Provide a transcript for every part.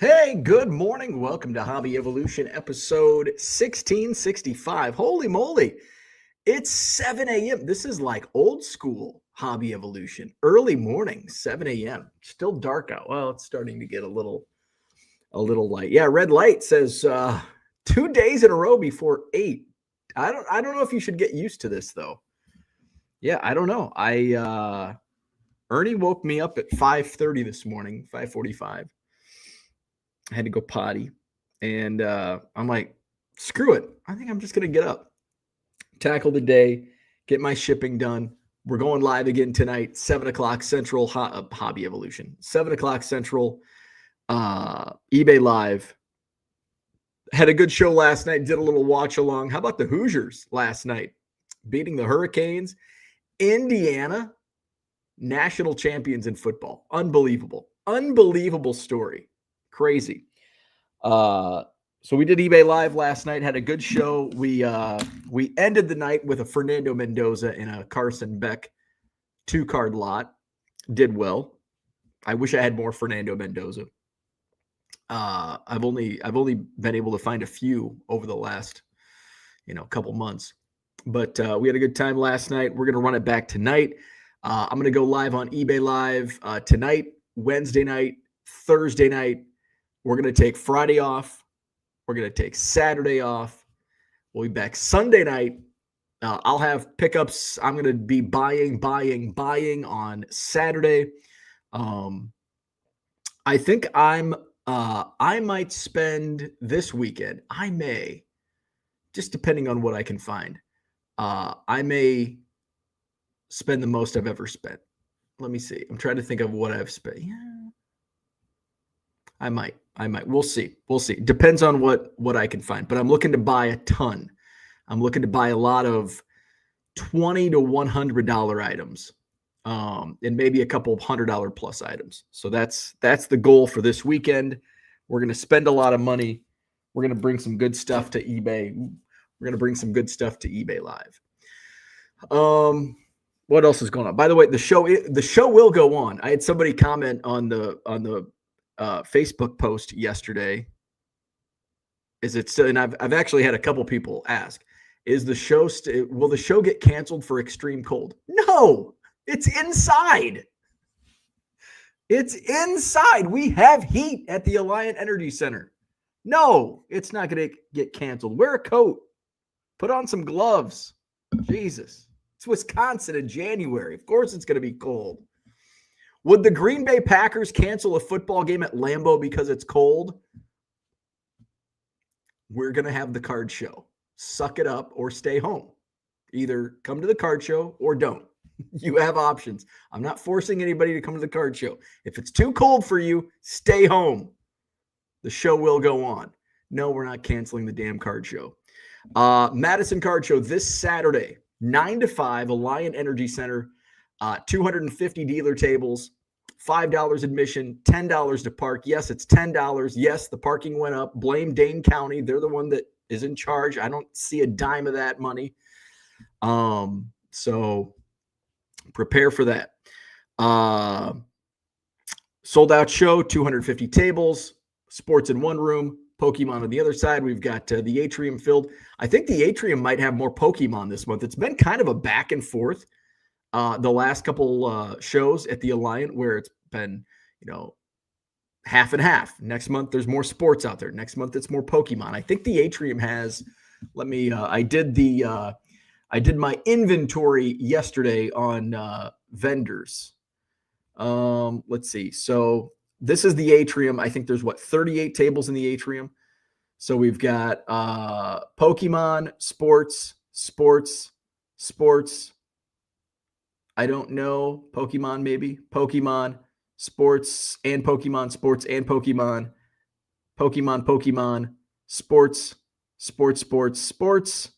Hey, good morning. Welcome to Hobby Evolution episode 1665. Holy moly, it's 7 a.m. This is like old school Hobby Evolution. Early morning, 7 a.m. Still dark out. Well, it's starting to get a little light. Yeah, red light says 2 days in a row before 8. I don't know if you should get used to this though. Yeah, I don't know. Ernie woke me up at 5:30 this morning, 5:45. I had to go potty. And I'm like, screw it. I think I'm just going to get up, tackle the day, get my shipping done. We're going live again tonight, 7 o'clock Central, Hobby Evolution. 7 o'clock Central, eBay Live. Had a good show last night, did a little watch along. How about the Hoosiers last night? Beating the Hurricanes. Indiana, national champions in football. Unbelievable. Unbelievable story. Crazy. So we did eBay Live last night, had a good show. We ended the night with a Fernando Mendoza and a Carson Beck 2-card lot. Did well. I wish I had more Fernando Mendoza. I've only been able to find a few over the last couple months. But we had a good time last night. We're going to run it back tonight. I'm going to go live on eBay Live tonight, Wednesday night, Thursday night. We're going to take Friday off. We're going to take Saturday off. We'll be back Sunday night. I'll have pickups. I'm going to be buying on Saturday. I think I might spend this weekend. I may, just depending on what I can find. I may spend the most I've ever spent. Let me see. I'm trying to think of what I've spent. Yeah. I might. We'll see. Depends on what I can find. But I'm looking to buy a ton. I'm looking to buy a lot of $20 to $100 items, and maybe a couple of $100 plus items. So that's the goal for this weekend. We're going to spend a lot of money. We're going to bring some good stuff to eBay. We're going to bring some good stuff to eBay Live. What else is going on? By the way, the show will go on. I had somebody comment on the Facebook post yesterday. Is it still? And I've actually had a couple people ask: Is the show will the show get canceled for extreme cold? No, it's inside. It's inside. We have heat at the Alliant Energy Center. No, it's not going to get canceled. Wear a coat. Put on some gloves. Jesus, it's Wisconsin in January. Of course, it's going to be cold. Would the Green Bay Packers cancel a football game at Lambeau because it's cold? We're going to have the card show. Suck it up or stay home. Either come to the card show or don't. You have options. I'm not forcing anybody to come to the card show. If it's too cold for you, stay home. The show will go on. No, we're not canceling the damn card show. Madison Card Show this Saturday, 9 to 5, Alliant Energy Center. 250 dealer tables, $5 admission, $10 to park. Yes, it's $10. Yes, the parking went up. Blame Dane County. They're the one that is in charge. I don't see a dime of that money. So prepare for that. Sold out show, 250 tables, sports in one room, Pokemon on the other side. We've got the atrium filled. I think the atrium might have more Pokemon this month. It's been kind of a back and forth. The last couple shows at the Alliant where it's been, half and half. Next month, there's more sports out there. Next month, it's more Pokemon. I think the atrium has, I did my inventory yesterday on vendors. Let's see. So this is the atrium. I think there's 38 tables in the atrium. So we've got Pokemon, sports. I don't know. Pokemon, maybe. Pokemon, sports, and Pokemon, Pokemon, sports, Pokemon, sports,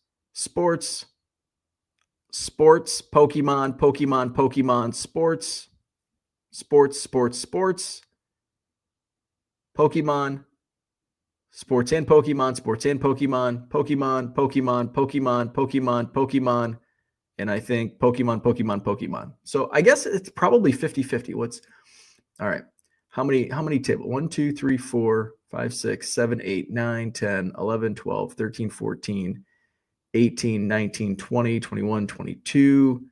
Pokemon, sports and Pokemon, and I think Pokemon. So I guess it's probably 50-50. All right. How many tables? 1, 2, 3, 4, 5, 6, 7, 8, 9, 10, 11, 12, 13, 14, 18, 19, 20, 21, 22,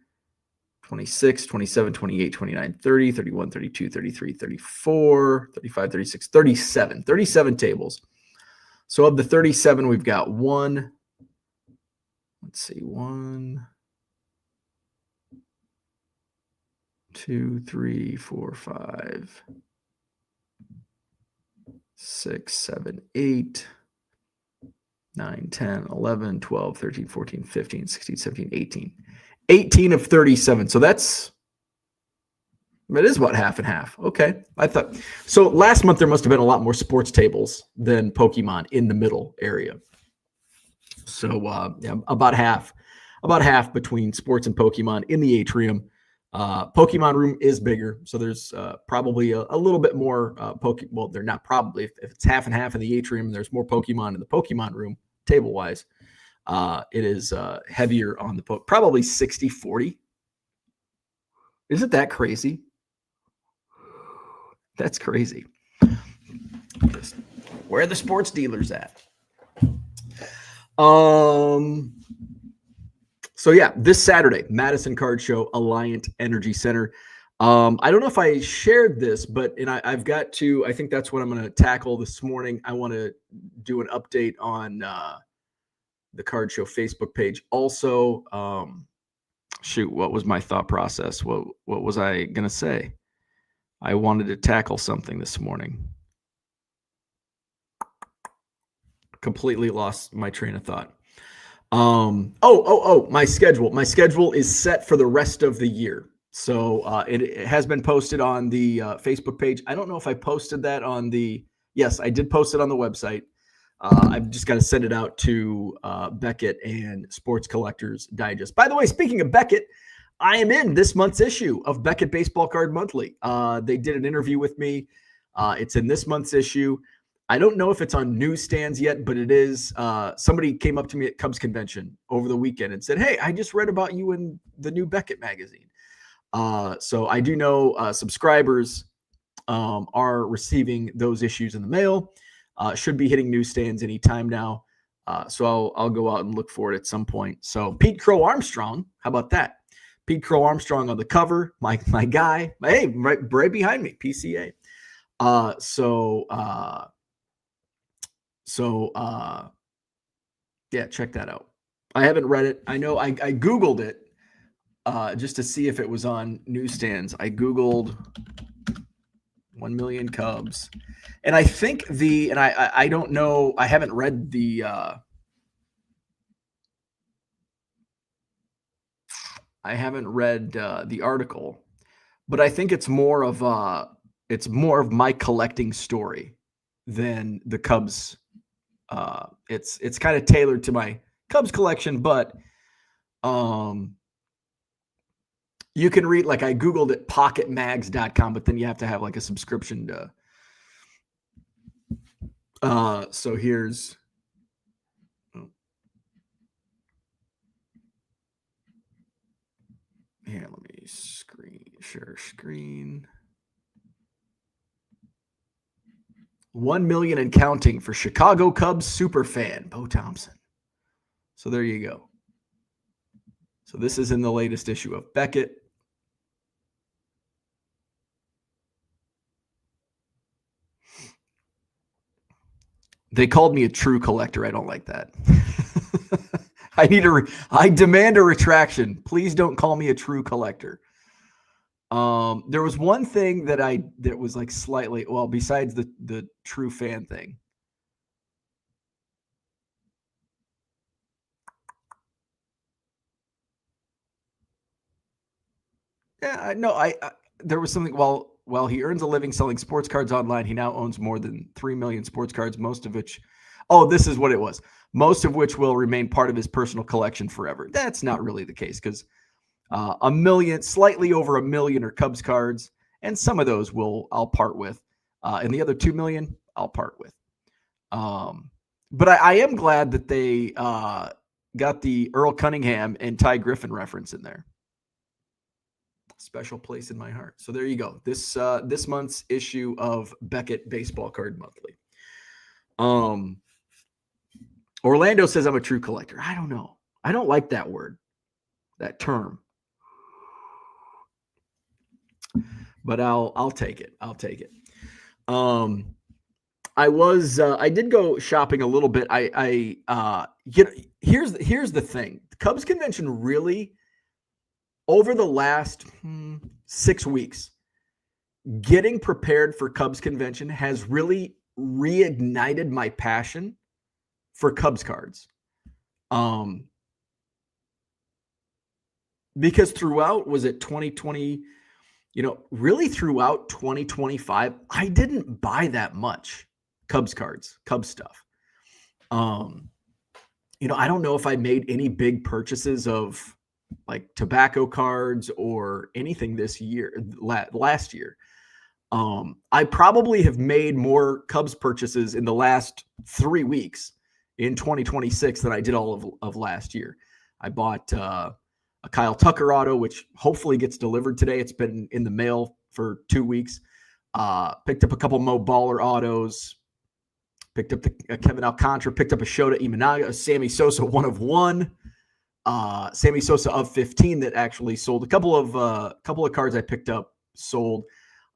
26, 27, 28, 29, 30, 31, 32, 33, 34, 35, 36, 37. 37 tables. So of the 37, we've got one. Let's see. 1, 2, 3, 4, 5, 6, 7, 8, 9, 10, 11, 12, 13, 14, 15, 16, 17, 18. 18 of 37. So it is about half and half. Okay. I thought so. Last month, there must have been a lot more sports tables than Pokemon in the middle area. So yeah, about half between sports and Pokemon in the atrium. Pokemon room is bigger, so there's probably a little bit more Pokemon. Well, they're not probably. If it's half and half in the atrium, there's more Pokemon in the Pokemon room, table-wise. It is heavier on the probably 60-40. Isn't that crazy? That's crazy. Just where are the sports dealers at? So yeah, this Saturday, Madison Card Show, Alliant Energy Center. I don't know if I shared this, but I've got to. I think that's what I'm going to tackle this morning. I want to do an update on the Card Show Facebook page. Also, what was my thought process? What was I going to say? I wanted to tackle something this morning. Completely lost my train of thought. My schedule. My schedule is set for the rest of the year. So it has been posted on the Facebook page. I don't know if I posted that on the. Yes, I did post it on the website. I've just got to send it out to Beckett and Sports Collectors Digest. By the way, speaking of Beckett, I am in this month's issue of Beckett Baseball Card Monthly. They did an interview with me. It's in this month's issue. I don't know if it's on newsstands yet, but it is. Somebody came up to me at Cubs Convention over the weekend and said, "Hey, I just read about you in the new Beckett magazine." So I do know subscribers are receiving those issues in the mail. Should be hitting newsstands anytime now. So I'll go out and look for it at some point. So Pete Crow Armstrong, how about that? Pete Crow Armstrong on the cover, my guy. Hey, right behind me, PCA. Yeah, check that out. I haven't read it. I know I Googled it just to see if it was on newsstands. I Googled 1 million Cubs. And I think I don't know, I haven't read the article, but I think it's more of my collecting story than the Cubs. It's kind of tailored to my Cubs collection, but you can read, like, I Googled it, pocketmags.com, but then you have to have like a subscription to. So here's. Here, let me share screen. 1 million and counting for Chicago Cubs superfan, Bo Thompson. So there you go. So this is in the latest issue of Beckett. They called me a true collector. I don't like that. I demand a retraction. Please don't call me a true collector. There was one thing that was like slightly, well, besides the true fan thing. Yeah, there was something, while he earns a living selling sports cards online, he now owns more than 3 million sports cards, most of which, this is what it was. Most of which will remain part of his personal collection forever. That's not really the case, because slightly over 1 million are Cubs cards, and some of those I'll part with. And the other 2 million, I'll part with. But I am glad that they got the Earl Cunningham and Ty Griffin reference in there. Special place in my heart. So there you go. This month's issue of Beckett Baseball Card Monthly. Orlando says I'm a true collector. I don't know. I don't like that word, that term. But I'll take it. I'll take it. I did go shopping a little bit. Here's the thing. The Cubs convention really, over the last 6 weeks, getting prepared for Cubs convention has really reignited my passion for Cubs cards. Because throughout, was it 2020, really throughout 2025, I didn't buy that much Cubs cards, Cubs stuff. I don't know if I made any big purchases of like tobacco cards or anything this year, last year. I probably have made more Cubs purchases in the last 3 weeks in 2026 than I did all of last year. I bought a Kyle Tucker auto, which hopefully gets delivered today. It's been in the mail for 2 weeks. Picked up a couple Mo Baller autos. Picked up a Kevin Alcantara. Picked up a Shota Imanaga, a Sammy Sosa 1 of 1. Sammy Sosa of 15 that actually sold. A couple of cards I picked up sold.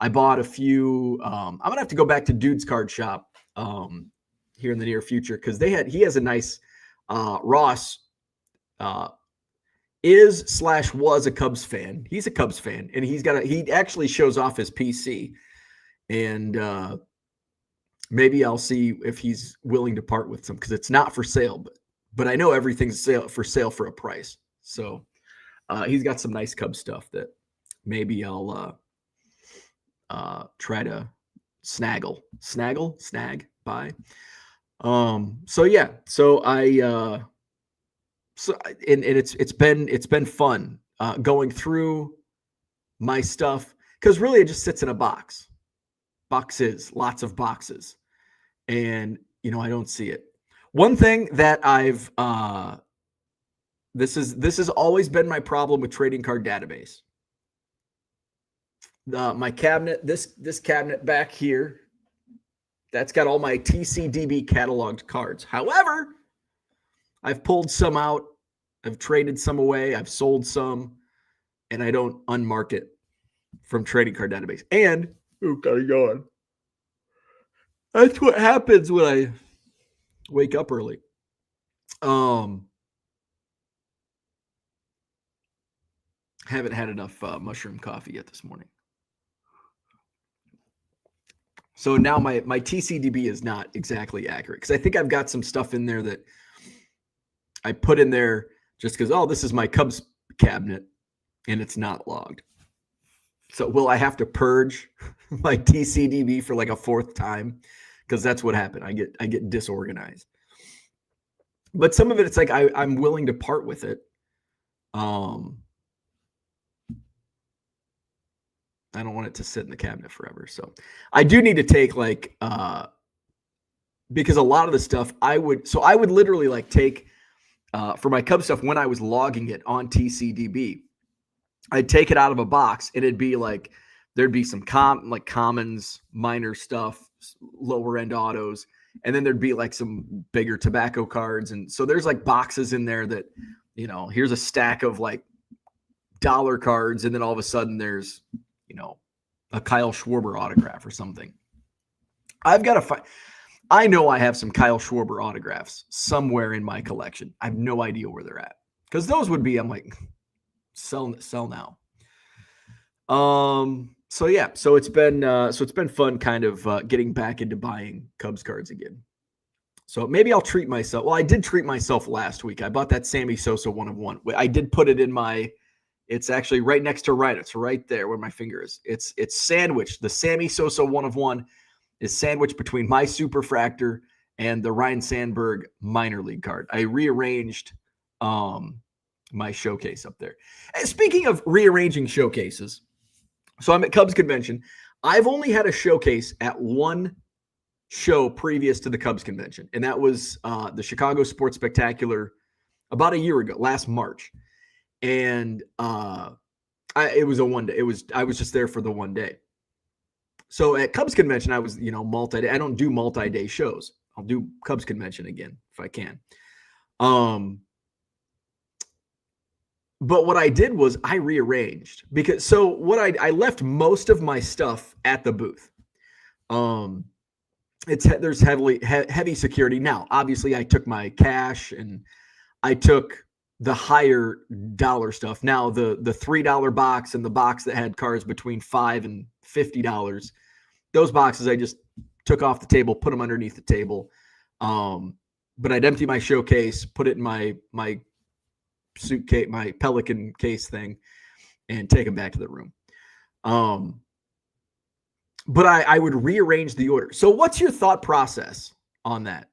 I bought a few. I'm gonna have to go back to Dude's Card Shop here in the near future because he has a nice Ross was a Cubs fan. He's a Cubs fan, and he actually shows off his PC, and maybe I'll see if he's willing to part with some because it's not for sale, but I know everything's for sale for a price. So he's got some nice Cubs stuff that maybe I'll try to snag by. It's been fun going through my stuff because really it just sits in a lots of boxes, and I don't see it. One thing that I've this has always been my problem with Trading Card Database. My cabinet, this cabinet back here, that's got all my TCDB cataloged cards. However, I've pulled some out, I've traded some away, I've sold some, and I don't unmark it from Trading Card Database. And got it going. That's what happens when I wake up early. Haven't had enough mushroom coffee yet this morning. So now my TCDB is not exactly accurate because I think I've got some stuff in there that I put in there just because, this is my Cubs cabinet and it's not logged. So will I have to purge my TCDB for like a 4th time? Because that's what happened. I get disorganized. But some of it, it's like I'm willing to part with it. I don't want it to sit in the cabinet forever. So I do need to take because a lot of the stuff I would literally take for my Cubs stuff when I was logging it on TCDB, I'd take it out of a box and it'd be like, there'd be some commons, minor stuff, lower end autos. And then there'd be like some bigger tobacco cards. And so there's like boxes in there that, here's a stack of like dollar cards. And then all of a sudden there's, a Kyle Schwarber autograph or something. I've got to find, I know I have some Kyle Schwarber autographs somewhere in my collection. I have no idea where they're at because those would be, I'm like, sell now. So it's been fun kind of getting back into buying Cubs cards again. So maybe I'll treat myself. Well, I did treat myself last week. I bought that Sammy Sosa 1 of 1. I did put it in it's actually right next to right. It's right there where my finger is. It's sandwiched. The Sammy Sosa 1 of 1 is sandwiched between my Superfractor and the Ryan Sandberg minor league card. I rearranged my showcase up there. And speaking of rearranging showcases, so I'm at Cubs convention. I've only had a showcase at one show previous to the Cubs convention, and that was the Chicago Sports Spectacular about a year ago, last March. And It was a one day. I was just there for the one day. So at Cubs convention, I was, multi-day. I don't do multi-day shows. I'll do Cubs convention again if I can. But what I did was I rearranged because I left most of my stuff at the booth. There's heavy security. Now, obviously I took my cash and I took the higher dollar stuff. Now the $3 box and the box that had cards between $5 and $50, those boxes I just took off the table, put them underneath the table. But I'd empty my showcase, put it in my suitcase, my Pelican case thing, and take them back to the room. But I would rearrange the order. So what's your thought process on that?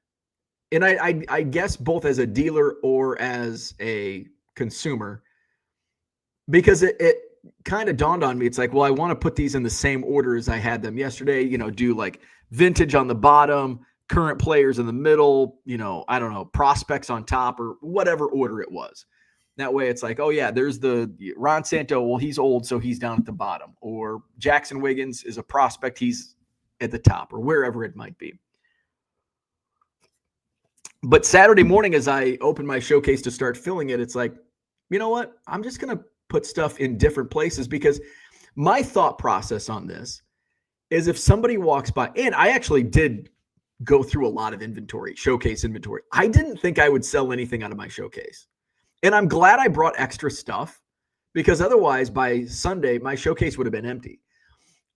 And I guess both as a dealer or as a consumer, because it kind of dawned on me. It's like, well, I want to put these in the same order as I had them yesterday, do like vintage on the bottom, current players in the middle, I don't know, prospects on top, or whatever order it was. That way it's like, oh yeah, there's the Ron Santo. Well, he's old, so he's down at the bottom. Or Jackson Wiggins is a prospect. He's at the top, or wherever it might be. But Saturday morning, as I opened my showcase to start filling it, it's like, you know what? I'm just going to put stuff in different places, because my thought process on this is if somebody walks by, and I actually did go through a lot of inventory, showcase inventory. I didn't think I would sell anything out of my showcase. And I'm glad I brought extra stuff, because otherwise by Sunday, my showcase would have been empty.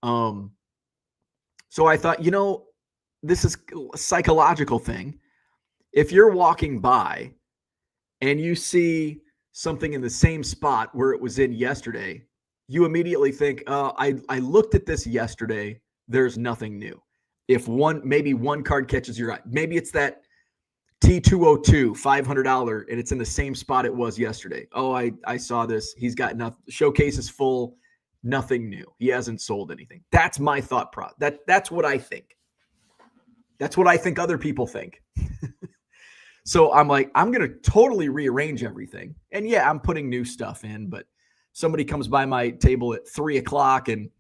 So I thought, this is a psychological thing. If you're walking by and you see something in the same spot where it was in yesterday, you immediately think, I looked at this yesterday. There's nothing new. If maybe one card catches your eye, maybe it's that T202 $500 and it's in the same spot it was yesterday. Oh, I saw this. He's got nothing. Showcase is full. Nothing new. He hasn't sold anything. That's my thought process. That's what I think. That's what I think other people think. So I'm like, I'm going to totally rearrange everything. And yeah, I'm putting new stuff in, but somebody comes by my table at 3:00 and,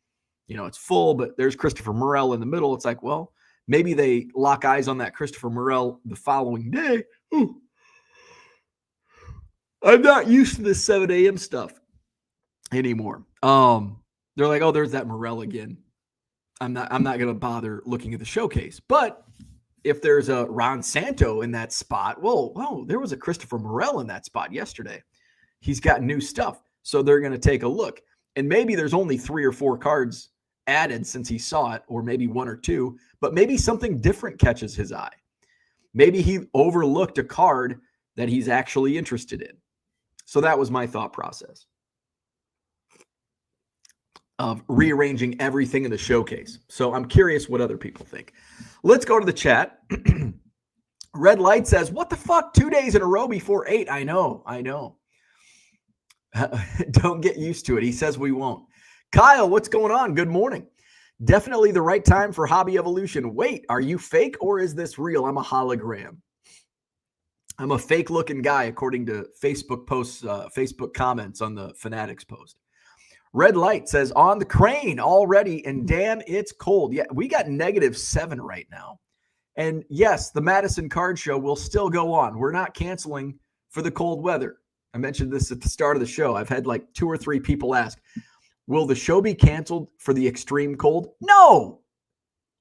it's full, but there's Christopher Morel in the middle. It's like, well, maybe they lock eyes on that Christopher Morel the following day. Ooh. I'm not used to this 7 a.m. stuff anymore. They're like, oh, there's that Morel again. I'm not going to bother looking at the showcase. But if there's a Ron Santo in that spot, whoa, there was a Christopher Morel in that spot yesterday. He's got new stuff. So they're going to take a look. And maybe there's only 3 or 4 cards added since he saw it, or maybe 1 or 2, but maybe something different catches his eye. Maybe he overlooked a card that he's actually interested in. So that was my thought process of rearranging everything in the showcase. So I'm curious what other people think. Let's go to the chat. Red Light says, what the fuck? 2 days in a row before 8. I know. Don't get used to it. He says we won't. Kyle, what's going on? Good morning. Definitely the right time for Hobby Evolution. Wait, are you fake or is this real? I'm a hologram. I'm a fake looking guy, according to Facebook posts, Facebook comments on the Fanatics post. Red Light says, on the crane already, and damn, it's cold. Yeah, we got -7 right now. And yes, the Madison Card Show will still go on. We're not canceling for the cold weather. I mentioned this at the start of the show. I've had like 2 or 3 people ask, will the show be canceled for the extreme cold? No,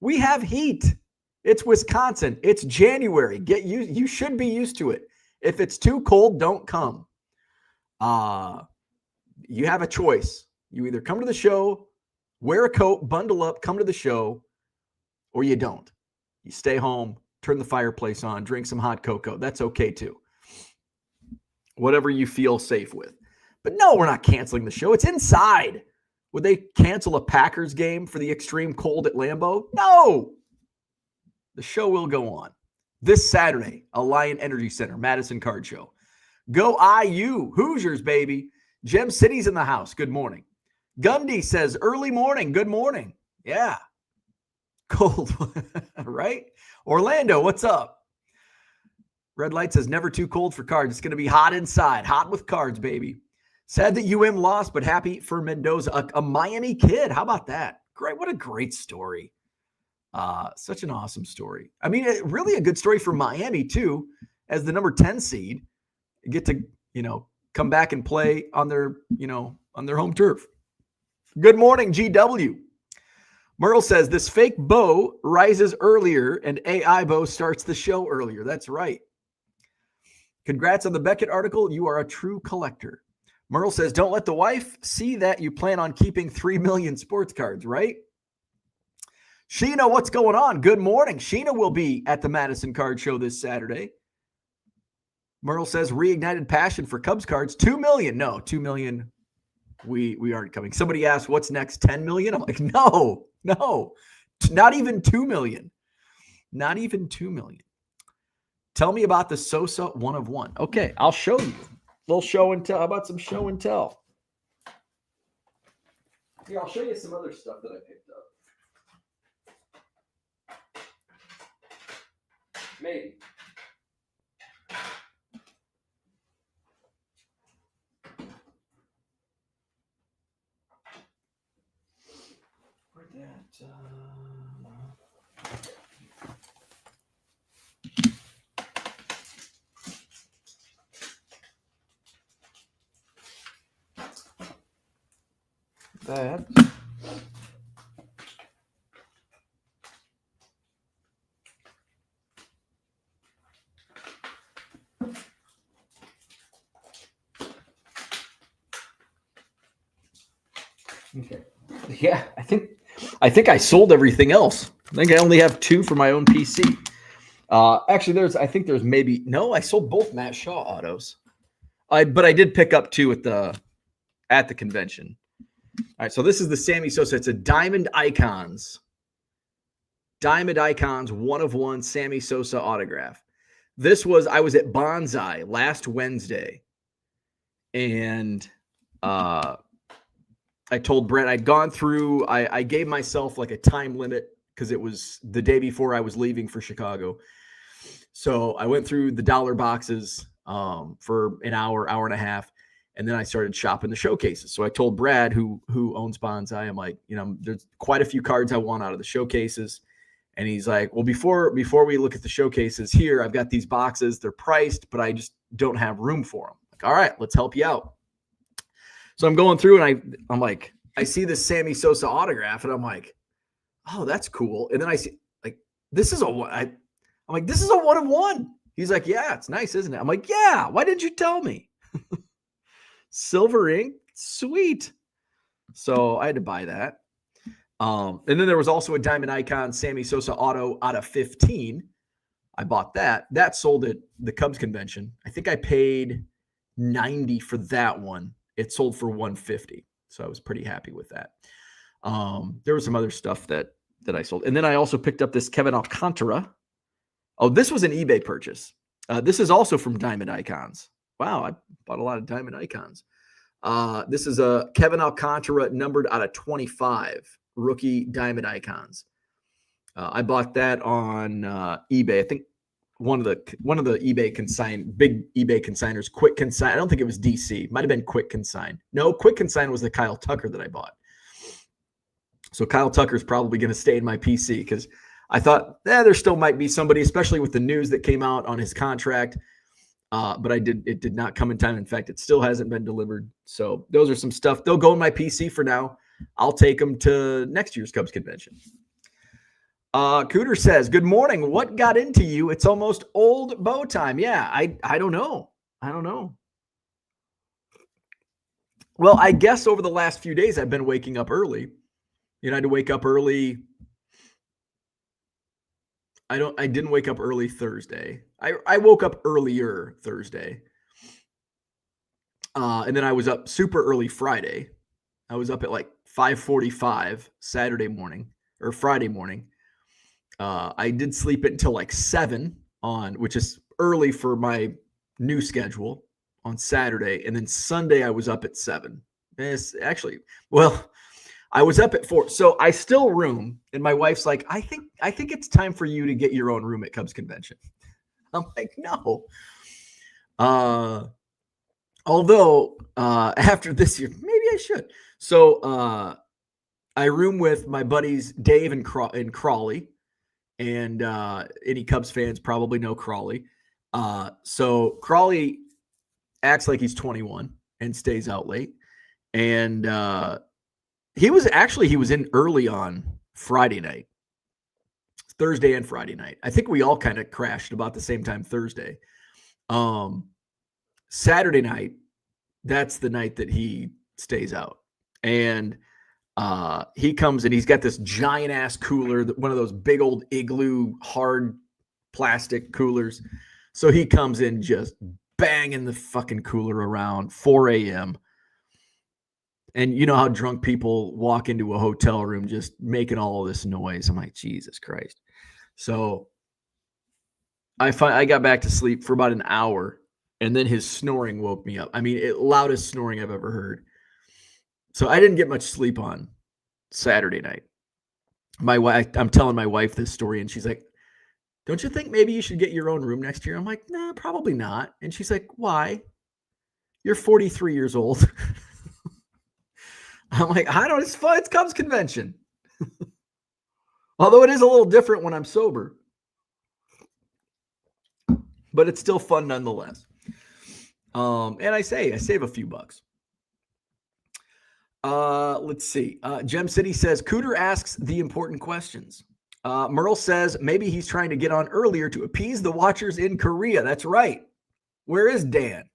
we have heat. It's Wisconsin. It's January. You should be used to it. If it's too cold, don't come. You have a choice. You either come to the show, wear a coat, bundle up, come to the show, or you don't. You stay home, turn the fireplace on, drink some hot cocoa. That's okay too. Whatever you feel safe with. But no, we're not canceling the show. It's inside. Would they cancel a Packers game for the extreme cold at Lambeau? No. The show will go on. This Saturday, Alliant Energy Center, Madison Card Show. Go IU. Hoosiers, baby. Gem City's in the house. Good morning. Gundy says, early morning. Good morning. Yeah. Cold, right? Orlando, what's up? Red Light says, never too cold for cards. It's going to be hot inside. Hot with cards, baby. Sad that lost, but happy for Mendoza, a Miami kid. How about that? Great. What a great story. Such an awesome story. I mean, really a good story for Miami, too, as the number 10 seed. Get to, come back and play on their home turf. Good morning, GW. Merle says, this fake Bo rises earlier and AI Bo starts the show earlier. That's right. Congrats on the Beckett article. You are a true collector. Merle says, don't let the wife see that you plan on keeping 3 million sports cards, right? Sheena, what's going on? Good morning. Sheena will be at the Madison Card Show this Saturday. Merle says, reignited passion for Cubs cards. 2 million. No, 2 million. We aren't coming. Somebody asked, what's next? 10 million? I'm like, no, not even 2 million. Not even 2 million. Tell me about the Sosa 1 of 1. Okay, I'll show you. A little show and tell. How about some show and tell? Here, I'll show you some other stuff that I picked up. Maybe. Where'd that? That. Okay. Yeah, I think I sold everything else. I think I only have 2 for my own PC. Actually, I sold both Matt Shaw autos. But I did pick up 2 at the convention. All right, so this is the Sammy Sosa. It's a Diamond Icons 1 of 1 Sammy Sosa autograph. I was at Bonsai last Wednesday, and I told Brett I'd gone through, I gave myself like a time limit because it was the day before I was leaving for Chicago. So I went through the dollar boxes for an hour and a half. And then I started shopping the showcases. So I told Brad, who owns Bonsai, I'm like, there's quite a few cards I want out of the showcases. And he's like, well, before we look at the showcases here, I've got these boxes. They're priced, but I just don't have room for them. Like, all right, let's help you out. So I'm going through and I'm like, I see this Sammy Sosa autograph and I'm like, oh, that's cool. And then I see like, this is a 1 of 1. He's like, yeah, it's nice, isn't it? I'm like, yeah, why didn't you tell me? Silver ink, sweet. So I had to buy that. And then there was also a Diamond Icon Sammy Sosa auto out of 15. I bought that. That sold at the Cubs convention. I think I paid $90 for that one. It sold for $150. So I was pretty happy with that. There was some other stuff that I sold. And then I also picked up this Kevin Alcantara. Oh, this was an eBay purchase. This is also from Diamond Icons. Wow, I bought a lot of Diamond Icons. This is a Kevin Alcantara numbered out of 25 rookie Diamond Icons. I bought that on eBay. I think one of the eBay big eBay consigners, Quick Consign. I don't think it was DC. Might have been Quick Consign. No, Quick Consign was the Kyle Tucker that I bought. So Kyle Tucker's probably going to stay in my PC because I thought there still might be somebody, especially with the news that came out on his contract. But it did not come in time. In fact, it still hasn't been delivered. So those are some stuff. They'll go in my PC for now. I'll take them to next year's Cubs convention. Cooter says, good morning. What got into you? It's almost old Bo time. Yeah, I don't know. Well, I guess over the last few days, I've been waking up early. I had to wake up early. I didn't wake up early Thursday. I woke up earlier Thursday. And then I was up super early Friday. I was up at like 5:45 Friday morning. I did sleep until like 7 which is early for my new schedule on Saturday. And then Sunday I was up at 7. I was up at 4. So I still room. And my wife's like, I think it's time for you to get your own room at Cubs convention. I'm like, no. Although after this year, maybe I should. So I room with my buddies Dave and Crawley, and any Cubs fans probably know Crawley. So Crawley acts like he's 21 and stays out late, and he was in early on Friday night, Thursday and Friday night. I think we all kind of crashed about the same time Thursday. Saturday night, that's the night that he stays out. And he comes and he's got this giant ass cooler, one of those big old igloo hard plastic coolers. So he comes in just banging the fucking cooler around 4 a.m. And you know how drunk people walk into a hotel room just making all of this noise. I'm like, Jesus Christ. So I got back to sleep for about an hour, and then his snoring woke me up. I mean, loudest snoring I've ever heard. So I didn't get much sleep on Saturday night. I'm telling my wife this story, and she's like, don't you think maybe you should get your own room next year? I'm like, nah, probably not. And she's like, why? You're 43 years old. I'm like, I don't, it's fun. It's Cubs convention. Although it is a little different when I'm sober. But it's still fun nonetheless. And I save a few bucks. Let's see. Gem City says, Cooter asks the important questions. Merle says, maybe he's trying to get on earlier to appease the watchers in Korea. That's right. Where is Dan?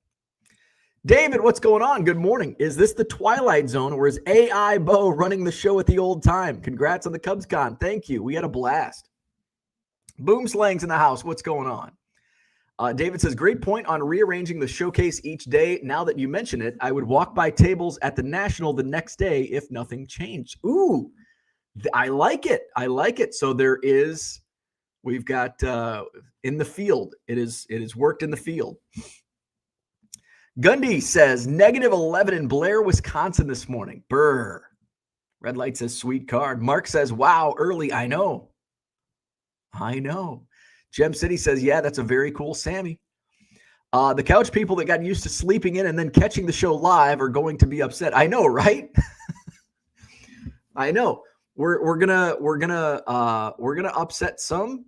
David, what's going on? Good morning. Is this the Twilight Zone, or is AI Bo running the show at the old time? Congrats on the CubsCon. Thank you. We had a blast. Boom Slang's in the house. What's going on? David says, great point on rearranging the showcase each day. Now that you mention it, I would walk by tables at the National the next day if nothing changed. Ooh, I like it. I like it. So we've got in the field. It is worked in the field. Gundy says, -11 in Blair, Wisconsin this morning. Brr. Red Light says, sweet card. Mark says, wow, early. I know. Gem City says, yeah, that's a very cool Sammy. The couch people that got used to sleeping in and then catching the show live are going to be upset. I know, right? I know. We're gonna upset some.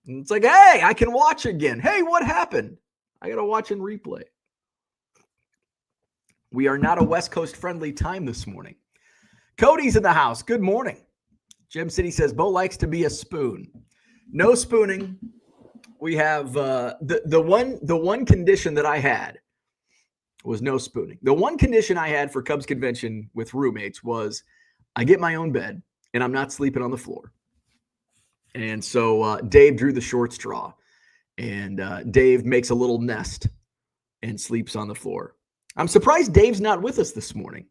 And it's like, hey, I can watch again. Hey, what happened? I gotta watch in replay. We are not a West Coast friendly time this morning. Cody's in the house. Good morning. Gem City says, Bo likes to be a spoon. No spooning. We have the one condition that I had was no spooning. The one condition I had for Cubs convention with roommates was I get my own bed and I'm not sleeping on the floor. And so Dave drew the short straw, and Dave makes a little nest and sleeps on the floor. I'm surprised Dave's not with us this morning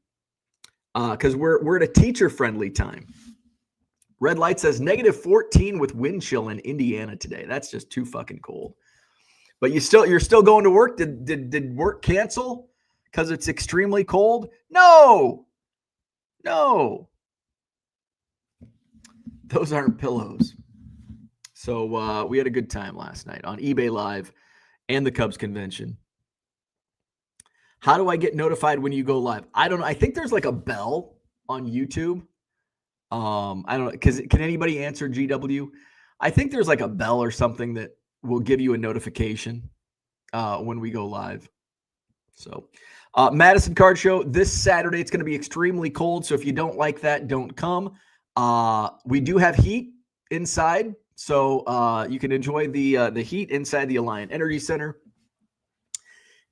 because we're at a teacher-friendly time. Red Light says -14 with wind chill in Indiana today. That's just too fucking cold. But you're still going to work? Did work cancel because it's extremely cold? No. Those aren't pillows. So we had a good time last night on eBay Live and the Cubs convention. How do I get notified when you go live? I don't know. I think there's like a bell on YouTube. I don't know. Can anybody answer GW? I think there's like a bell or something that will give you a notification when we go live. So Madison Card Show this Saturday. It's going to be extremely cold. So if you don't like that, don't come. We do have heat inside. So you can enjoy the heat inside the Alliant Energy Center.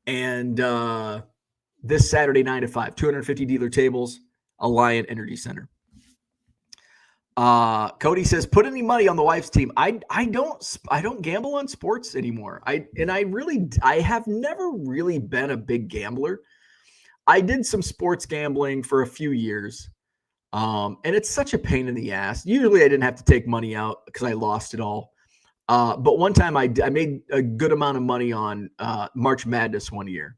And this Saturday, 9 to 5, 250 dealer tables, Alliant Energy Center. Cody says, put any money on the wife's team. I don't gamble on sports anymore. I have never really been a big gambler. I did some sports gambling for a few years. And it's such a pain in the ass. Usually I didn't have to take money out because I lost it all. But one time I made a good amount of money on March Madness one year.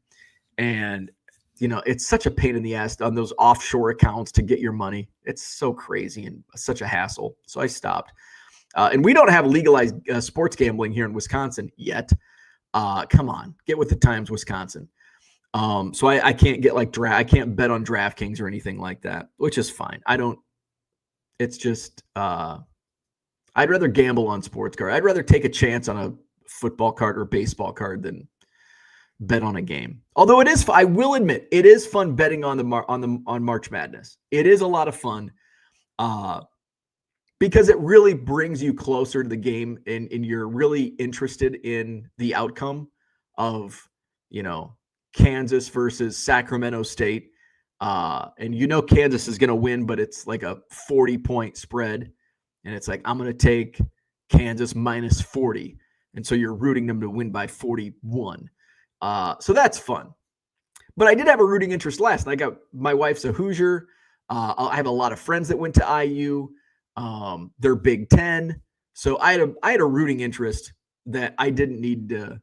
And, it's such a pain in the ass on those offshore accounts to get your money. It's so crazy and such a hassle. So I stopped. And we don't have legalized sports gambling here in Wisconsin yet. Come on, get with the times, Wisconsin. So I can't get like I can't bet on DraftKings or anything like that, which is fine. It's just, I'd rather gamble on sports card. I'd rather take a chance on a football card or baseball card than bet on a game. Although I will admit, it is fun betting on March Madness. It is a lot of fun, because it really brings you closer to the game, and you're really interested in the outcome of, Kansas versus Sacramento State. And Kansas is going to win, but it's like a 40-point spread. And it's like, I'm going to take Kansas minus 40. And so you're rooting them to win by 41. So that's fun. But I did have a rooting interest last night. My wife's a Hoosier. I have a lot of friends that went to IU. They're Big Ten. So I had a rooting interest that I didn't need to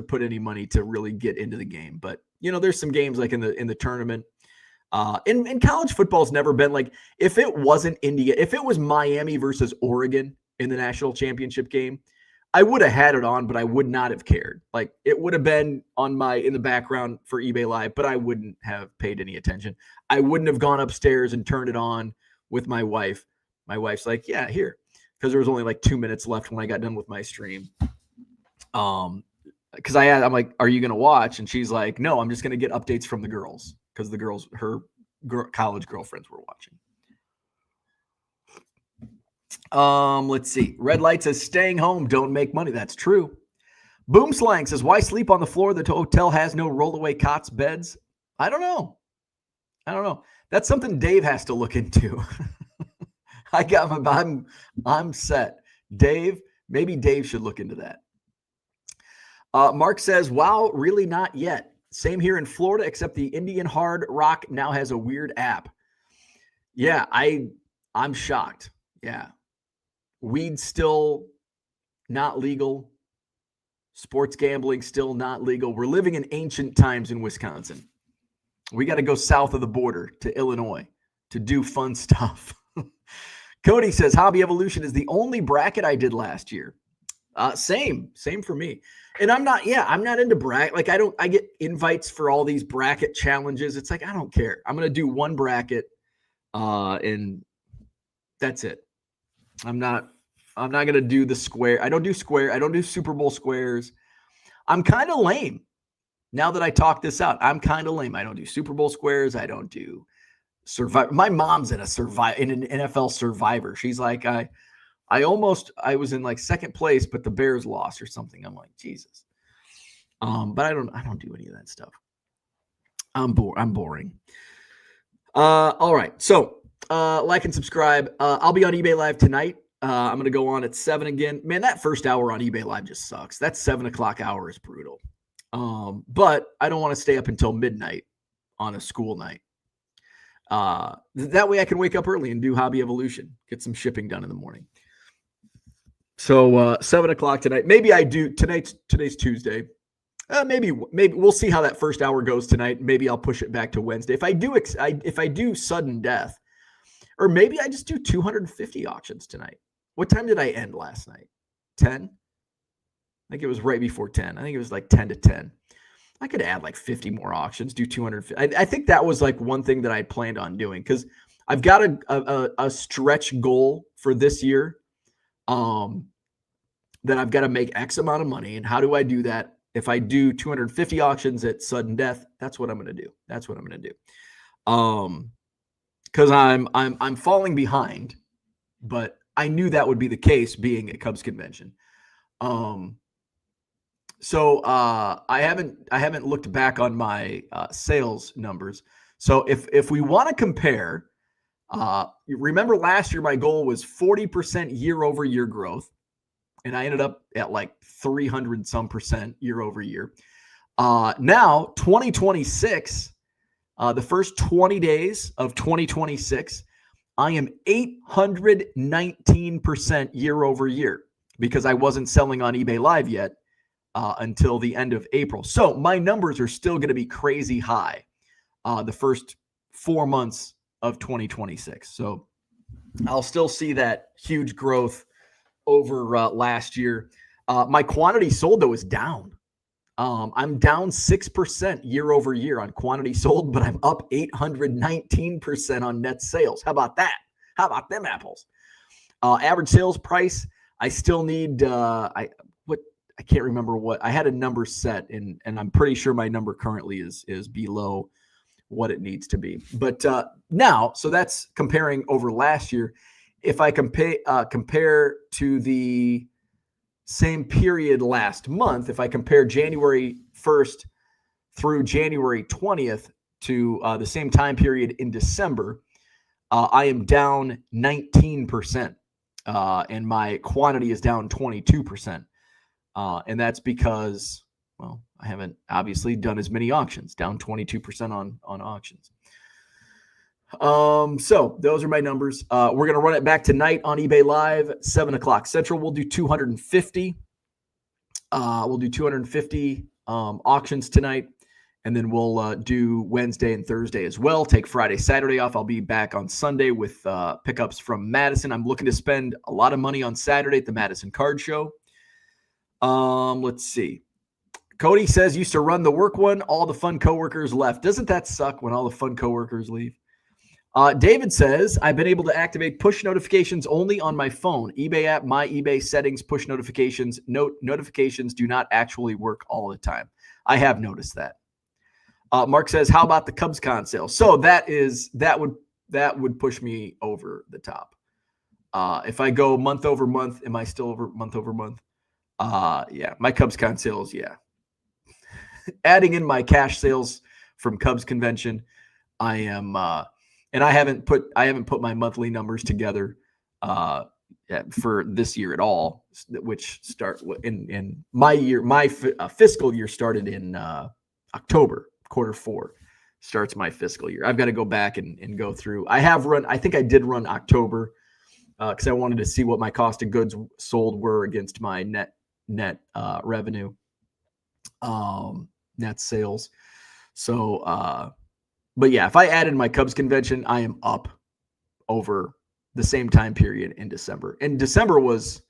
put any money to really get into the game. But, there's some games like in the tournament. In college football's never been like, if it wasn't India, if it was Miami versus Oregon in the national championship game, I would have had it on, but I would not have cared. Like, it would have been in the background for eBay Live, but I wouldn't have paid any attention. I wouldn't have gone upstairs and turned it on with my wife. My wife's like, yeah, here. Because there was only like 2 minutes left when I got done with my stream. Because I'm like, are you going to watch? And she's like, no, I'm just going to get updates from the girls. Because the girls, her college girlfriends were watching. Let's see. Red Light says, staying home, don't make money. That's true. Boom Slang says, why sleep on the floor? The hotel has no rollaway cots, beds. I don't know. That's something Dave has to look into. I'm set. Maybe Dave should look into that. Mark says, wow, really not yet. Same here in Florida, except the Indian Hard Rock now has a weird app. Yeah, I'm shocked. Yeah. Weed still not legal. Sports gambling still not legal. We're living in ancient times in Wisconsin. We got to go south of the border to Illinois to do fun stuff. Cody says, Hobby Evolution is the only bracket I did last year. Same for me. And I'm not into bracket. Like, I get invites for all these bracket challenges. It's like, I don't care. I'm going to do one bracket, and that's it. I'm not going to do the square. I don't do square. I don't do Super Bowl squares. I'm kind of lame. Now that I talk this out, I'm kind of lame. I don't do Super Bowl squares. I don't do Survivor. My mom's in an NFL Survivor. She's like, I was in like second place, but the Bears lost or something. I'm like, Jesus. But I don't do any of that stuff. I'm boring. All right. So, like and subscribe. I'll be on eBay Live tonight. I'm going to go on at 7 again. Man, that first hour on eBay Live just sucks. That 7 o'clock hour is brutal. But I don't want to stay up until midnight on a school night. That way I can wake up early and do Hobby Evolution, get some shipping done in the morning. So 7 o'clock tonight. Maybe I do. Today's Tuesday. Maybe we'll see how that first hour goes tonight. Maybe I'll push it back to Wednesday. If I do sudden death, or maybe I just do 250 auctions tonight. What time did I end last night? 10? I think it was right before 10. I think it was like 10 to 10. I could add like 50 more auctions, do 250. I think that was like one thing that I planned on doing, because I've got a stretch goal for this year. That I've got to make X amount of money. And how do I do that? If I do 250 auctions at sudden death, that's what I'm going to do. Because I'm falling behind, but I knew that would be the case being at Cubs convention. So I haven't looked back on my sales numbers. So if we want to compare, remember last year my goal was 40% year over year growth, and I ended up at like 300 some percent year over year. Now 2026, the first 20 days of 2026, I am 819% year over year, because I wasn't selling on eBay Live yet until the end of April. So my numbers are still going to be crazy high the first 4 months of 2026. So I'll still see that huge growth over last year. My quantity sold, though, is down. I'm down 6% year over year on quantity sold, but I'm up 819% on net sales. How about that? How about them apples? Average sales price, I still need I can't remember what I had a number set, and I'm pretty sure my number currently is below what it needs to be. But now, so that's comparing over last year. If I compare to the same period last month, if I compare January 1st through January 20th to the same time period in December, I am down 19%, and my quantity is down 22%. And that's because, well, I haven't obviously done as many auctions, down 22% on auctions. So those are my numbers. We're going to run it back tonight on eBay Live, 7 o'clock Central. We'll do 250. We'll do 250 auctions tonight. And then we'll do Wednesday and Thursday as well. Take Friday, Saturday off. I'll be back on Sunday with pickups from Madison. I'm looking to spend a lot of money on Saturday at the Madison Card Show. Let's see. Cody says, used to run the work one. All the fun coworkers left. Doesn't that suck when all the fun coworkers leave? David says, I've been able to activate push notifications only on my phone. eBay app, my eBay settings, push notifications. Notifications do not actually work all the time. I have noticed that. Mark says, how about the CubsCon sale? So that would push me over the top. If I go month over month, am I still over month over month? Yeah, my CubsCon sales, yeah. Adding in my cash sales from Cubs convention, I am and I haven't put my monthly numbers together for this year at all, which start in my year. My fiscal year started in October. Q4 starts my fiscal year. I've got to go back and go through. I think I did run October because I wanted to see what my cost of goods sold were against my net revenue, net sales. So, but yeah, if I added my Cubs convention, I am up over the same time period in December. And December was,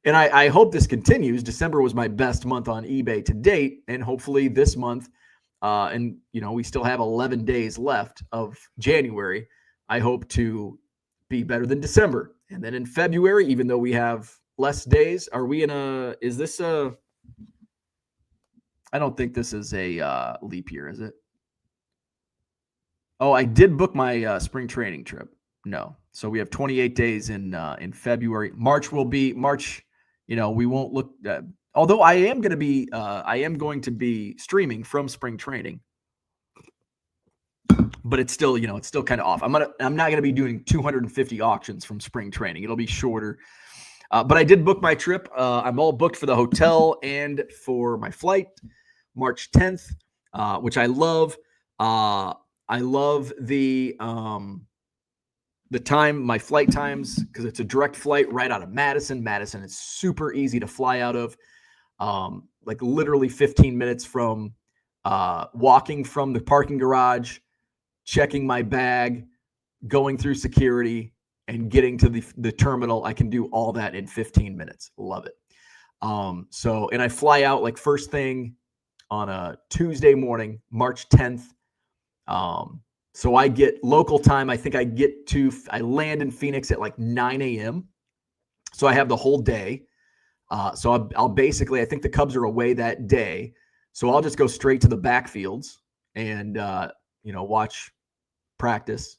and I hope this continues. December was my best month on eBay to date, and hopefully this month. And, we still have 11 days left of January. I hope to be better than December. And then in February, even though we have less days, I don't think this is a leap year, is it? Oh, I did book my spring training trip. No. So we have 28 days in February. March, we won't look although I am going to be streaming from spring training, but it's still kind of off. I'm not going to be doing 250 auctions from spring training. It'll be shorter. But I did book my trip. I'm all booked for the hotel and for my flight, March 10th, which I love. I love the time, my flight times, because it's a direct flight right out of Madison. Madison is super easy to fly out of. Like literally 15 minutes from walking from the parking garage, checking my bag, going through security, and getting to the terminal. I can do all that in 15 minutes. Love it. And I fly out like first thing on a Tuesday morning, March 10th. So I get local time. I think I land in Phoenix at like 9 a.m. So I have the whole day. So I'll basically, I think the Cubs are away that day. So I'll just go straight to the backfields and, watch practice.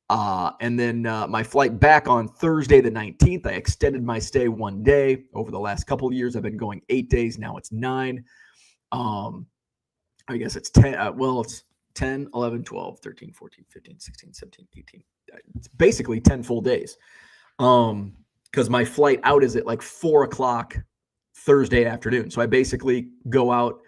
And then my flight back on Thursday, the 19th, I extended my stay one day. Over the last couple of years, I've been going 8 days. Now it's 9. I guess it's 10. It's 10, 11, 12, 13, 14, 15, 16, 17, 18. It's basically 10 full days. Because my flight out is at like 4 o'clock Thursday afternoon. So I basically go out.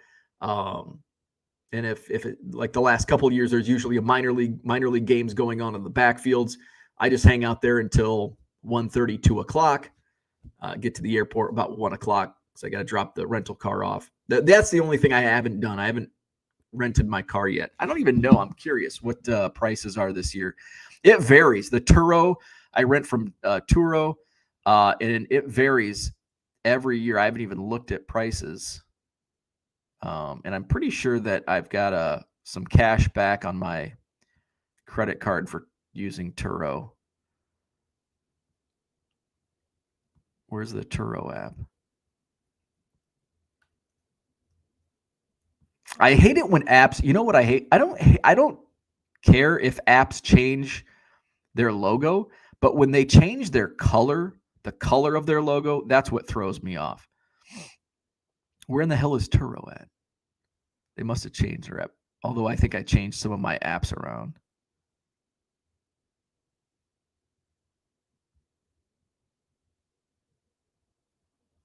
And if it, like the last couple of years, there's usually a minor league games going on in the backfields. I just hang out there until 1:30, 2 o'clock. Get to the airport about 1 o'clock. So I got to drop the rental car off. That's the only thing I haven't done. I haven't rented my car yet. I don't even know. I'm curious what prices are this year. It varies. The Turo, I rent from Turo. And it varies every year. I haven't even looked at prices And I'm pretty sure that I've got some cash back on my credit card for using Turo. Where's the Turo app? I hate it when apps, you know what I hate? I don't care if apps change their logo, but when they change their color, the color of their logo, that's what throws me off. Where in the hell is Turo at? They must have changed their app. Although I think I changed some of my apps around.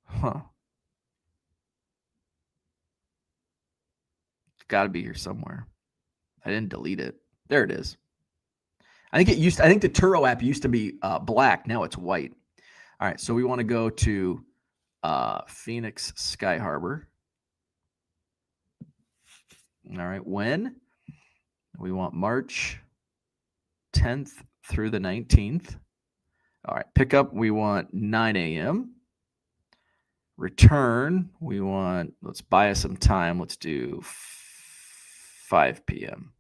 Huh. It's got to be here somewhere. I didn't delete it. There it is. I think the Turo app used to be black. Now it's white. All right. So we want to go to Phoenix Sky Harbor. All right. When? We want March 10th through the 19th. All right. Pickup, we want 9 a.m. Return, we want, let's buy us some time. Let's do 5 p.m.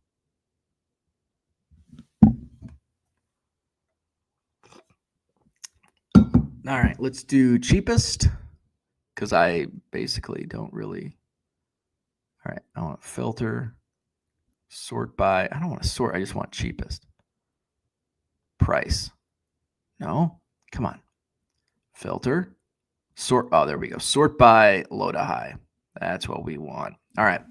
All right. Let's do cheapest because I basically don't really. All right. I want to filter. Sort by, I don't want to sort. I just want cheapest. Price. No, come on. Filter. Sort. Oh, there we go. Sort by low to high. That's what we want. All right.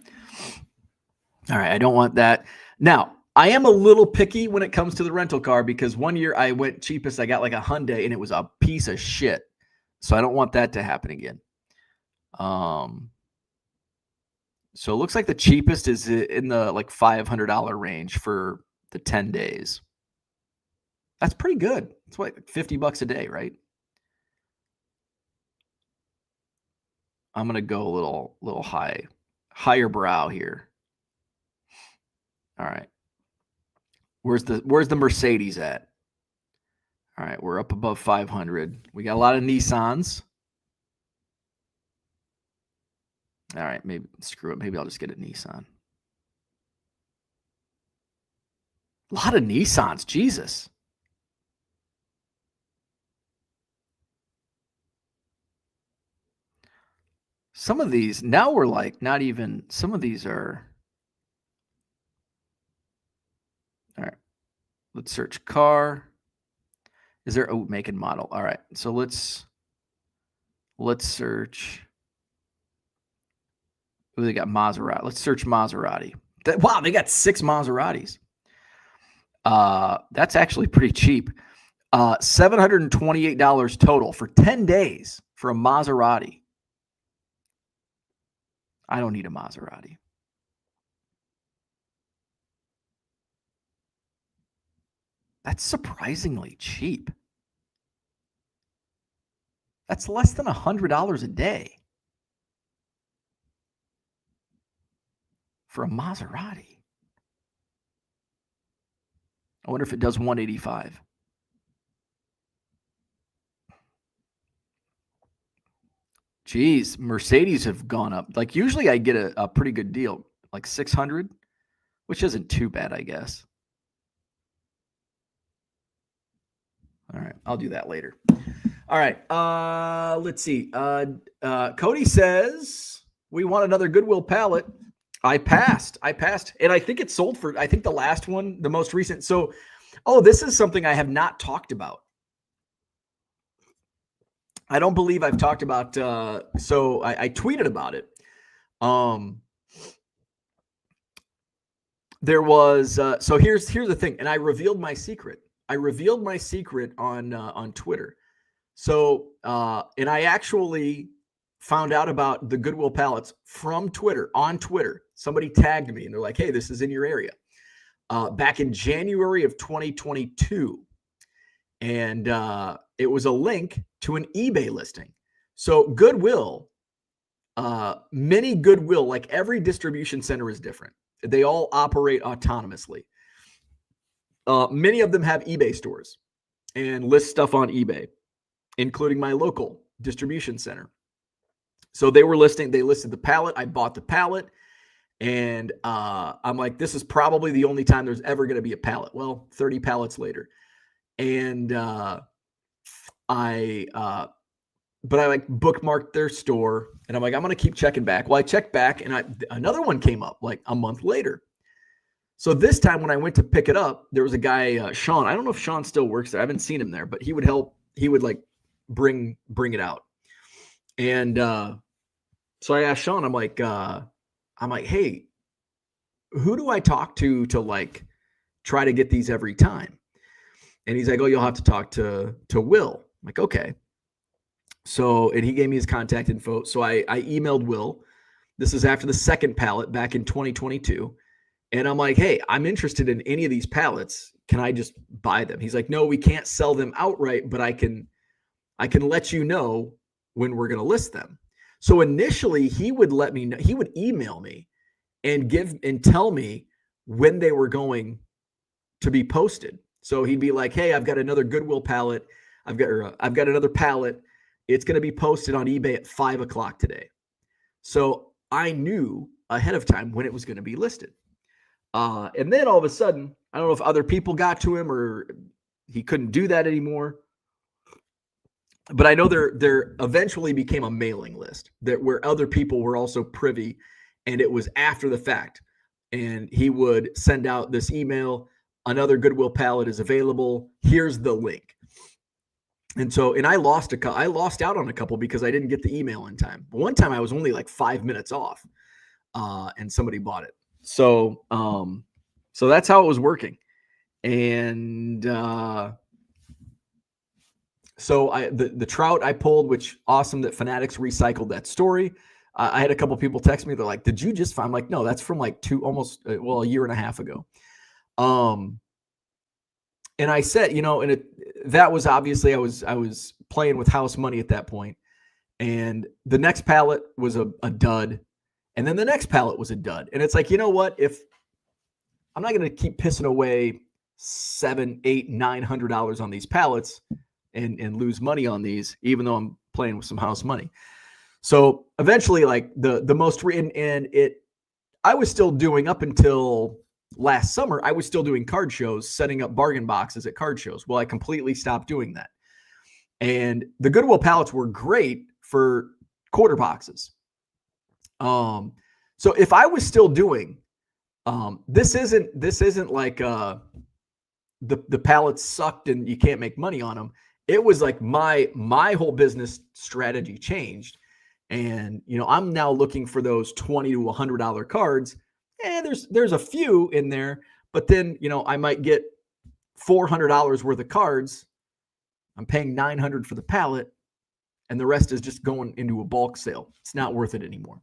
All right. I don't want that. Now, I am a little picky when it comes to the rental car because one year I went cheapest. I got like a Hyundai and it was a piece of shit. So I don't want that to happen again. So it looks like the cheapest is in the like $500 range for the 10 days. That's pretty good. It's like $50 a day, right? I'm going to go a little higher brow here. All right. Where's the Mercedes at? All right, we're up above 500. We got a lot of Nissans. All right, maybe screw it. Maybe I'll just get a Nissan. A lot of Nissans, Jesus. Some of these, now we're like not even, some of these are. All right, let's search car. Is there, oh, make and model. All right, so let's search. Oh, they got Maserati. Let's search Maserati. Wow, they got 6 Maseratis. That's actually pretty cheap. $728 total for 10 days for a Maserati. I don't need a Maserati. That's surprisingly cheap. That's less than $100 a day for a Maserati. I wonder if it does 185. Geez, Mercedes have gone up. Like usually I get a pretty good deal, like 600, which isn't too bad, I guess. All right, I'll do that later. All right, let's see. Cody says we want another Goodwill pallet. I passed, and I think it sold for. I think the last one, the most recent. So, this is something I have not talked about. I don't believe I've talked about. So I tweeted about it. There was. So here's the thing, and I revealed my secret. I revealed my secret on Twitter. So and I actually found out about the Goodwill pallets from Twitter, on Twitter. Somebody tagged me and they're like, hey, this is in your area. Back in January of 2022. And it was a link to an eBay listing. So Goodwill, many Goodwill, like every distribution center is different. They all operate autonomously. Many of them have eBay stores and list stuff on eBay, including my local distribution center. So they listed the pallet. I bought the pallet. And I'm like, this is probably the only time there's ever going to be a pallet. Well, 30 pallets later. And but I like bookmarked their store, and I'm like, I'm going to keep checking back. Well, I checked back, and another one came up like a month later. So this time when I went to pick it up, there was a guy, Sean. I don't know if Sean still works there. I haven't seen him there, but he would help. He would like bring it out. And so I asked Sean, I'm like, hey, who do I talk to like try to get these every time? And he's like, oh, you'll have to talk to Will. I'm like, okay. So, and he gave me his contact info. So I emailed Will. This is after the second pallet back in 2022. And I'm like, hey, I'm interested in any of these pallets. Can I just buy them? He's like, no, we can't sell them outright, but I can let you know when we're going to list them. So initially he would let me know, he would email me and tell me when they were going to be posted. So he'd be like, hey, I've got another Goodwill pallet. I've got another pallet. It's going to be posted on eBay at 5:00 today. So I knew ahead of time when it was going to be listed. And then all of a sudden, I don't know if other people got to him or he couldn't do that anymore. But I know there eventually became a mailing list where other people were also privy, and it was after the fact. And he would send out this email, another Goodwill pallet is available. Here's the link. And so, and I lost out on a couple because I didn't get the email in time. But one time I was only like 5 minutes off, and somebody bought it. So, so that's how it was working. And so the trout I pulled, which awesome that Fanatics recycled that story. I had a couple people text me. They're like, "Did you just find?" I'm like, "No, that's from like a year and a half ago." And I said, and that was obviously I was playing with house money at that point. And the next pallet was a dud, and then the next pallet was a dud. And it's like, you know what? If I'm not going to keep pissing away $700, $800, $900 on these pallets and lose money on these, even though I'm playing with some house money. So eventually, like I was still doing up until last summer, I was still doing card shows, setting up bargain boxes at card shows. Well, I completely stopped doing that. And the Goodwill pallets were great for quarter boxes. So if I was still doing, this isn't like the pallets sucked and you can't make money on them. It was like my whole business strategy changed. And, I'm now looking for those $20 to $100 cards. There's a few in there, but then, I might get $400 worth of cards. I'm paying $900 for the pallet, and the rest is just going into a bulk sale. It's not worth it anymore.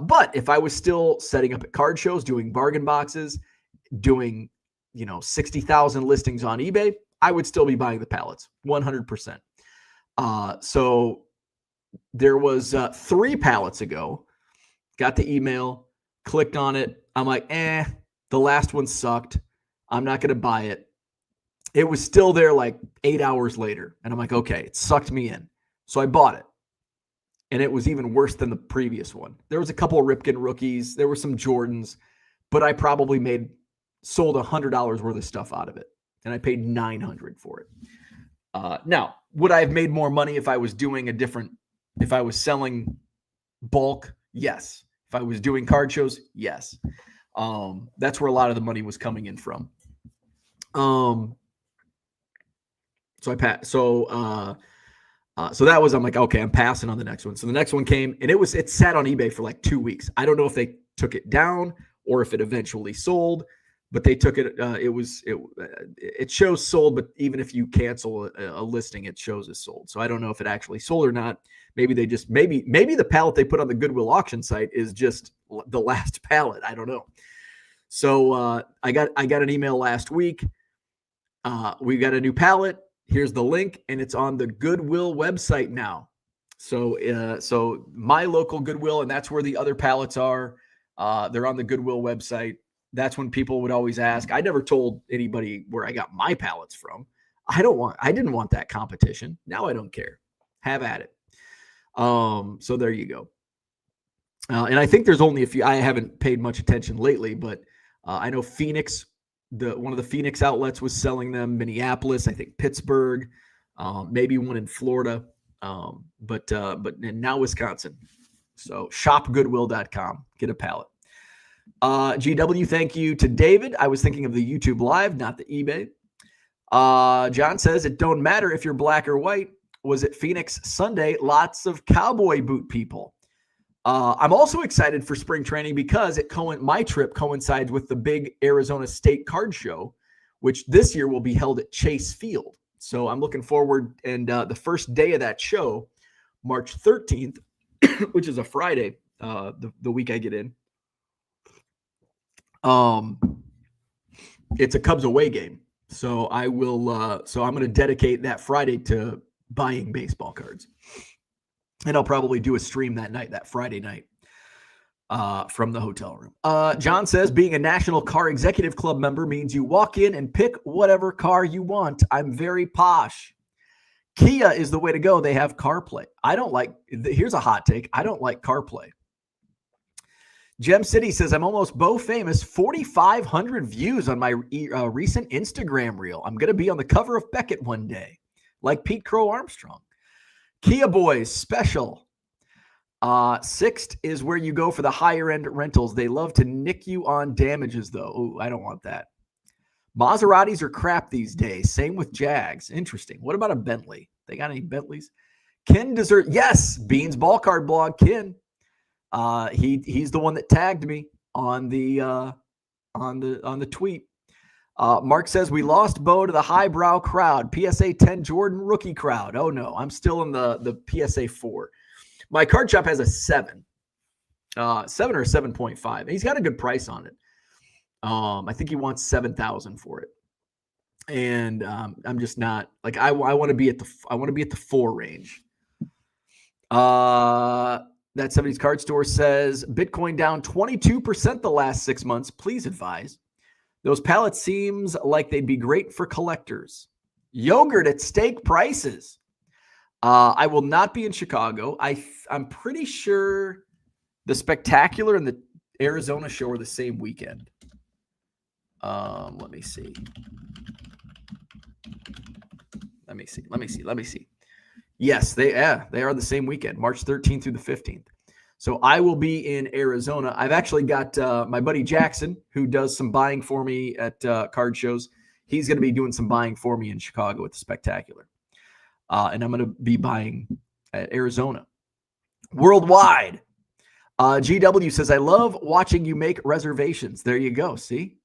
But if I was still setting up at card shows, doing bargain boxes, doing, 60,000 listings on eBay, I would still be buying the pallets 100%. So there was 3 pallets ago, got the email, clicked on it. I'm like, the last one sucked. I'm not going to buy it. It was still there like 8 hours later. And I'm like, okay, it sucked me in. So I bought it. And it was even worse than the previous one. There was a couple of Ripken rookies. There were some Jordans. But I probably sold $100 worth of stuff out of it. And I paid $900 for it. Now, would I have made more money if I was selling bulk? Yes. If I was doing card shows, yes. That's where a lot of the money was coming in from. So that was, I'm like, okay, I'm passing on the next one. So the next one came, and it sat on eBay for like 2 weeks. I don't know if they took it down or if it eventually sold, but they took it. It shows sold, but even if you cancel a listing, it shows as sold. So I don't know if it actually sold or not. Maybe they just maybe the pallet they put on the Goodwill auction site is just the last pallet. I don't know. So I got an email last week. We got a new pallet. Here's the link, and it's on the Goodwill website now. So my local Goodwill, and that's where the other pallets are. They're on the Goodwill website. That's when people would always ask. I never told anybody where I got my pallets from. I didn't want that competition. Now I don't care. Have at it. So there you go. And I think there's only a few. I haven't paid much attention lately, but I know Phoenix, one of the Phoenix outlets was selling them. Minneapolis, I think Pittsburgh, maybe one in Florida, but now Wisconsin. So shopgoodwill.com. Get a pallet. GW, thank you to David. I was thinking of the YouTube Live, not the eBay. John says it don't matter if you're black or white. Was it Phoenix Sunday? Lots of cowboy boot people. I'm also excited for spring training because my trip coincides with the big Arizona State Card Show, which this year will be held at Chase Field. So I'm looking forward. And the first day of that show, March 13th, which is a Friday, the week I get in, it's a Cubs away game. So I will. So I'm going to dedicate that Friday to buying baseball cards. And I'll probably do a stream that Friday night, from the hotel room. John says, being a National Car Executive Club member means you walk in and pick whatever car you want. I'm very posh. Kia is the way to go. They have CarPlay. Here's a hot take. I don't like CarPlay. Gem City says, I'm almost Bo famous. 4,500 views on my recent Instagram reel. I'm going to be on the cover of Beckett one day, like Pete Crow Armstrong. Kia Boys special. Sixt is where you go for the higher end rentals. They love to nick you on damages, though. Ooh, I don't want that. Maseratis are crap these days. Same with Jags. Interesting. What about a Bentley? They got any Bentleys? Ken Dessert. Yes, Beans Ball Card Blog. Ken. He's the one that tagged me on the tweet. Mark says, we lost Bo to the highbrow crowd. PSA 10 Jordan rookie crowd. Oh, no. I'm still in the PSA 4. My card shop has a 7. 7 or 7.5. He's got a good price on it. I think he wants $7,000 for it. And I'm just not like I want to be at the 4 range. That 70s Card Store says Bitcoin down 22% the last 6 months. Please advise. Those pallets seems like they'd be great for collectors. Yogurt at steak prices. I will not be in Chicago. I'm pretty sure the Spectacular and the Arizona show are the same weekend. Let me see. Let me see. Yes, they are the same weekend, March 13th through the 15th. So I will be in Arizona. I've actually got my buddy Jackson, who does some buying for me at card shows. He's going to be doing some buying for me in Chicago at the Spectacular. And I'm going to be buying at Arizona. Worldwide. GW says, I love watching you make reservations. There you go. See?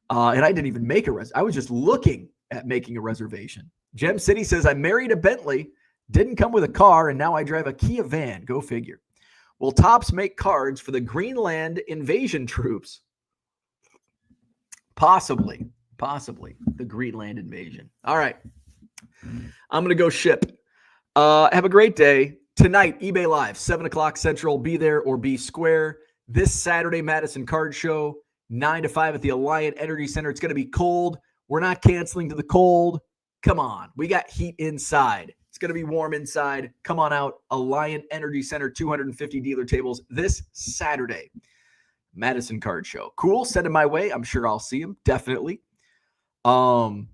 And I didn't even make a reservation. I was just looking at making a reservation. Gem City says, I married a Bentley, didn't come with a car, and now I drive a Kia van. Go figure. Will Topps make cards for the Greenland invasion troops? Possibly. The Greenland invasion. All right. I'm going to go ship. Have a great day. Tonight, eBay Live, 7 o'clock Central. Be there or be square. This Saturday, Madison Card Show, 9 to 5 at the Alliant Energy Center. It's going to be cold. We're not canceling to the cold. Come on. We got heat inside. It's going to be warm inside. Come on out. Alliant Energy Center, 250 dealer tables this Saturday. Madison Card Show. Cool. Send him my way. I'm sure I'll see him. Definitely. All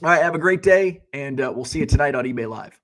right. Have a great day, and we'll see you tonight on eBay Live.